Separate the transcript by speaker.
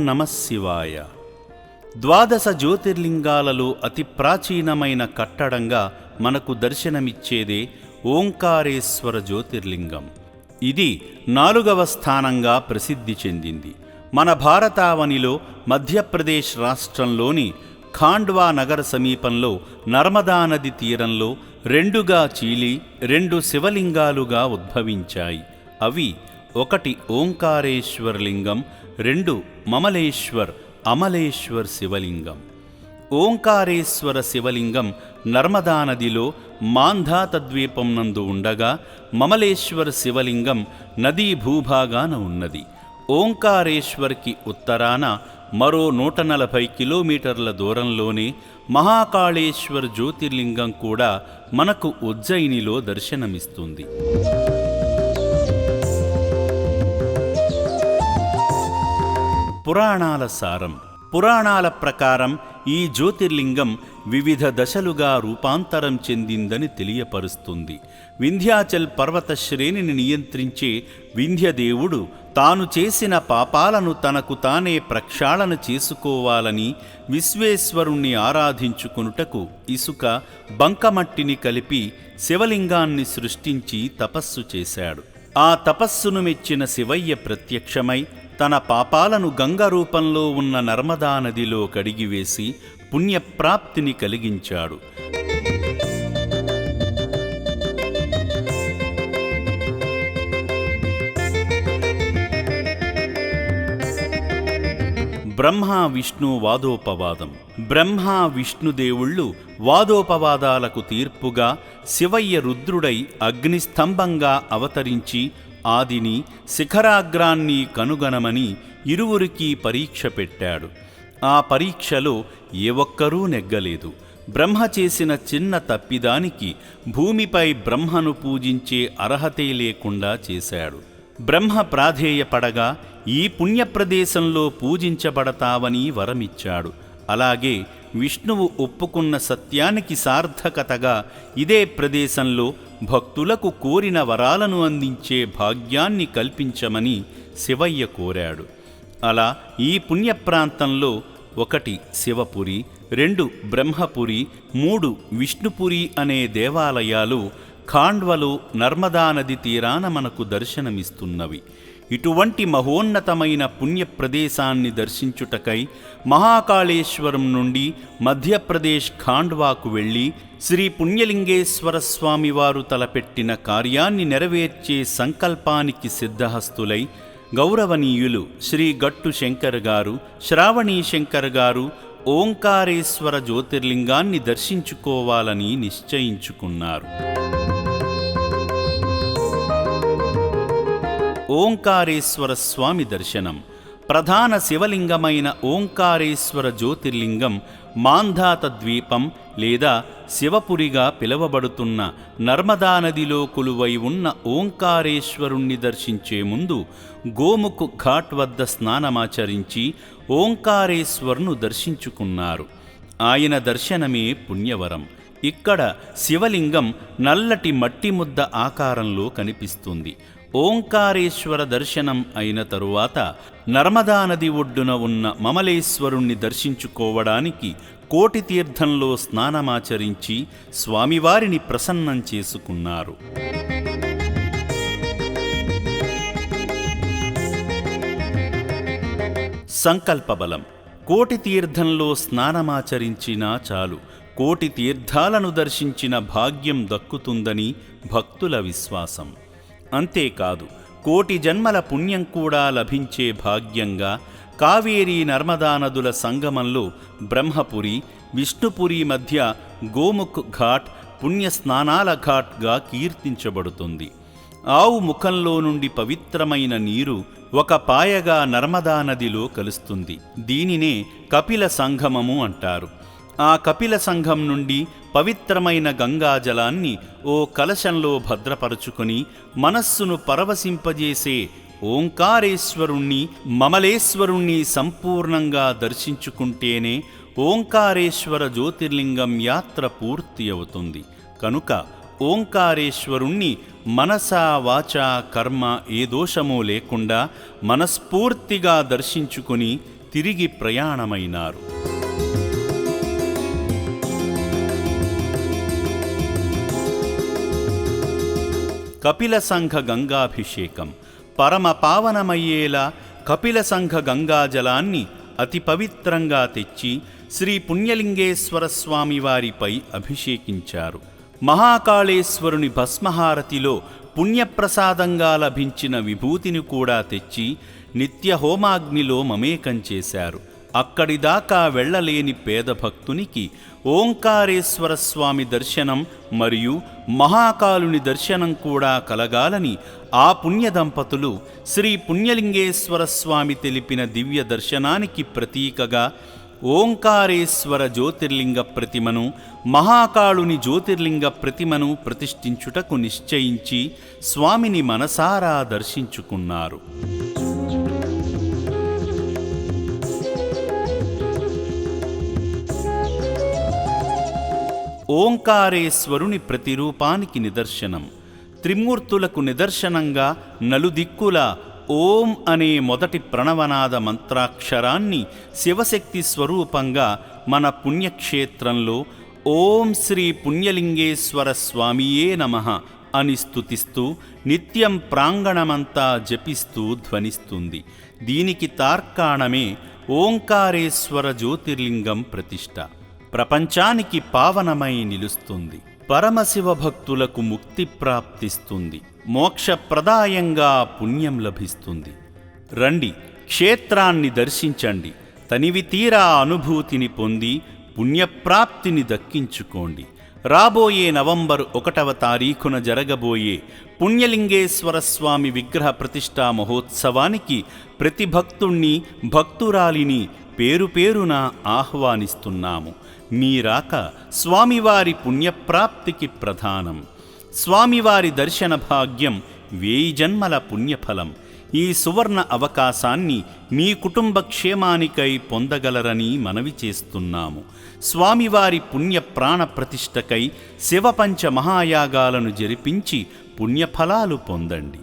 Speaker 1: నమః శివాయ. ద్వాదశ జ్యోతిర్లింగాలలో అతి ప్రాచీనమైన కట్టడంగా మనకు దర్శనమిచ్చేదే ఓంకారేశ్వర జ్యోతిర్లింగం. ఇది 4వ స్థానంగా ప్రసిద్ధి చెందింది. మన భారతావనిలో మధ్యప్రదేశ్ రాష్ట్రంలోని ఖాండ్వా నగర సమీపంలో నర్మదా నది తీరంలో 2గా చీలి 2 శివలింగాలుగా ఉద్భవించాయి. అవి 1 ఓంకారేశ్వర లింగం, 2 మమలేశ్వర్ అమలేశ్వర్ శివలింగం. ఓంకారేశ్వర శివలింగం నర్మదా నదిలో మాంధాత ద్వీపం నందు ఉండగా, మమలేశ్వర శివలింగం నదీ భూభాగాన ఉన్నది. ఓంకారేశ్వర్కి ఉత్తరాన మరో 140 కిలోమీటర్ల దూరంలోనే మహాకాళేశ్వర్ జ్యోతిర్లింగం కూడా మనకు ఉజ్జయినిలో దర్శనమిస్తుంది. పురాణాల సారం. పురాణాల ప్రకారం ఈ జ్యోతిర్లింగం వివిధ దశలుగా రూపాంతరం చెందిందని తెలియపరుస్తుంది. వింధ్యాచల్ పర్వత శ్రేణిని నియంత్రించే వింధ్యదేవుడు తాను చేసిన పాపాలను తనకు తానే ప్రక్షాళన చేసుకోవాలని విశ్వేశ్వరుణ్ణి ఆరాధించుకొనుటకు ఇసుక, బంకమట్టిని కలిపి శివలింగాన్ని సృష్టించి తపస్సు చేశాడు. ఆ తపస్సును మెచ్చిన శివయ్య ప్రత్యక్షమై తన పాపాలను గంగ రూపంలో ఉన్న నర్మదా నదిలో కడిగివేసి పుణ్యప్రాప్తిని కలిగించాడు. బ్రహ్మ విష్ణు వాదోపవాదం. బ్రహ్మ విష్ణుదేవుళ్ళు వాదోపవాదాలకు తీర్పుగా శివయ్య రుద్రుడై అగ్నిస్తంభంగా అవతరించి ఆదిని, శిఖరాగ్రాన్ని కనుగొనమని ఇరువురికి పరీక్ష పెట్టాడు. ఆ పరీక్షలో ఏ ఒక్కరూ నెగ్గలేదు. బ్రహ్మ చేసిన చిన్న తప్పిదానికి భూమిపై బ్రహ్మను పూజించే అర్హతే లేకుండా చేశాడు. బ్రహ్మ ప్రాధేయపడగా ఈ పుణ్యప్రదేశంలో పూజించబడతావని వరమిచ్చాడు. అలాగే విష్ణువు ఒప్పుకున్న సత్యానికి సార్థకతగా ఇదే ప్రదేశంలో భక్తులకు కోరిన వరాలను అందించే భాగ్యాన్ని కల్పించమని శివయ్య కోరాడు. అలా ఈ పుణ్యప్రాంతంలో 1 శివపురి, 2 బ్రహ్మపురి, 3 విష్ణుపురి అనే దేవాలయాలు ఖాండ్వలో నర్మదా నది తీరాన మనకు దర్శనమిస్తున్నవి. ఇటువంటి మహోన్నతమైన పుణ్యప్రదేశాన్ని దర్శించుటకై మహాకాళేశ్వరం నుండి మధ్యప్రదేశ్ ఖాండ్వాకు వెళ్ళి శ్రీ పుణ్యలింగేశ్వర స్వామివారు తలపెట్టిన కార్యాన్ని నెరవేర్చే సంకల్పానికి సిద్ధహస్తులై గౌరవనీయులు శ్రీ గట్టు శంకర్ గారు, శ్రావణీ శంకర్ గారు ఓంకారేశ్వర జ్యోతిర్లింగాన్ని దర్శించుకోవాలని నిశ్చయించుకున్నారు. ఓంకారేశ్వర స్వామి దర్శనం. ప్రధాన శివలింగమైన ఓంకారేశ్వర జ్యోతిర్లింగం మాంధాత ద్వీపం లేదా శివపురిగా పిలువబడుతున్న నర్మదా నదిలో కొలువై ఉన్న ఓంకారేశ్వరుణ్ణి దర్శించే ముందు గోముఖ్ ఘాట్ వద్ద స్నానమాచరించి ఓంకారేశ్వరును దర్శించుకున్నారు. ఆయన దర్శనమే పుణ్యవరం. ఇక్కడ శివలింగం నల్లటి మట్టి ముద్ద ఆకారంలో కనిపిస్తుంది. ఓంకారేశ్వర దర్శనం అయిన తరువాత నర్మదా నది ఒడ్డున ఉన్న మమలేశ్వరుణ్ణి దర్శించుకోవడానికి కోటి తీర్థంలో స్నానమాచరించి స్వామివారిని ప్రసన్నం చేసుకున్నారు. సంకల్పబలం. కోటి తీర్థంలో స్నానమాచరించినా చాలు, కోటి తీర్థాలను దర్శించిన భాగ్యం దక్కుతుందని భక్తుల విశ్వాసం. అంతేకాదు, కోటి జన్మల పుణ్యం కూడా లభించే భాగ్యంగా కావేరీ నర్మదా నదుల సంగమంలో బ్రహ్మపురి, విష్ణుపురి మధ్య గోముఖ్ ఘాట్ పుణ్యస్నానాల ఘాట్గా కీర్తించబడుతుంది. ఆవు ముఖంలో నుండి పవిత్రమైన నీరు ఒక పాయగా నర్మదా నదిలో కలుస్తుంది. దీనినే కపిల సంగమము అంటారు. ఆ కపిల సంఘం నుండి పవిత్రమైన గంగాజలాన్ని ఓ కలశంలో భద్రపరుచుకొని మనస్సును పరవశింపజేసే ఓంకారేశ్వరుణ్ణి, మమలేశ్వరుణ్ణి సంపూర్ణంగా దర్శించుకుంటేనే ఓంకారేశ్వర జ్యోతిర్లింగం యాత్ర పూర్తి అవుతుంది. కనుక ఓంకారేశ్వరుణ్ణి మనసా వాచా కర్మ ఏ దోషమూ లేకుండా మనస్ఫూర్తిగా దర్శించుకుని తిరిగి ప్రయాణమైనారు. కపిల సంఘ గంగాభిషేకం. పరమ పావనమయ్యేలా కపిల సంఘ గంగాజలాన్ని అతి పవిత్రంగా తెచ్చి శ్రీ పుణ్యలింగేశ్వర స్వామివారిపై అభిషేకించారు. మహాకాళేశ్వరుని భస్మహారతిలో పుణ్యప్రసాదంగా లభించిన విభూతిని కూడా తెచ్చి నిత్య హోమాగ్నిలో మమేకం చేశారు. అక్కడిదాకా వెళ్లలేని పేద భక్తునికి ఓంకారేశ్వర స్వామి దర్శనం మరియు మహాకాలుని దర్శనం కూడా కలగాలని ఆ పుణ్య దంపతులు శ్రీ పుణ్యలింగేశ్వర స్వామి తెలిపిన దివ్య దర్శనానికి ప్రతీకగా ఓంకారేశ్వర జ్యోతిర్లింగ ప్రతిమను, మహాకాళుని జ్యోతిర్లింగ ప్రతిమను ప్రతిష్ఠించుటకు నిశ్చయించి స్వామిని మనసారా దర్శించుకున్నారు. ఓంకారేశ్వరుని ప్రతిరూపానికి నిదర్శనం. త్రిమూర్తులకు నిదర్శనంగా నలుదిక్కుల ఓం అనే మొదటి ప్రణవనాద మంత్రాక్షరాన్ని శివశక్తి స్వరూపంగా మన పుణ్యక్షేత్రంలో ఓం శ్రీ పుణ్యలింగేశ్వర స్వామియే నమః అని స్తుతిస్తూ నిత్యం ప్రాంగణమంతా జపిస్తూ ధ్వనిస్తుంది. దీనికి తార్కాణమే ఓంకారేశ్వర జ్యోతిర్లింగం ప్రతిష్ఠ. ప్రపంచానికి పావనమై నిలుస్తుంది. పరమశివ భక్తులకు ముక్తి ప్రాప్తిస్తుంది. మోక్షప్రదాయంగా పుణ్యం లభిస్తుంది. రండి, క్షేత్రాన్ని దర్శించండి. తనివి తీరా అనుభూతిని పొంది పుణ్యప్రాప్తిని దక్కించుకోండి. రాబోయే నవంబర్ 1వ తారీఖున జరగబోయే పుణ్యలింగేశ్వర స్వామి విగ్రహ ప్రతిష్ఠా మహోత్సవానికి ప్రతి భక్తుణ్ణి, భక్తురాలిని పేరు పేరున ఆహ్వానిస్తున్నాము. మీరాక స్వామివారి పుణ్యప్రాప్తికి ప్రధానం. స్వామివారి దర్శన భాగ్యం 1000 జన్మల పుణ్యఫలం. ఈ సువర్ణ అవకాశాన్ని మీ కుటుంబ క్షేమానికై పొందగలరని మనవి చేస్తున్నాము. స్వామివారి పుణ్య ప్రాణ ప్రతిష్టకై శివపంచ మహాయాగాలను జరిపించి పుణ్యఫలాలు పొందండి.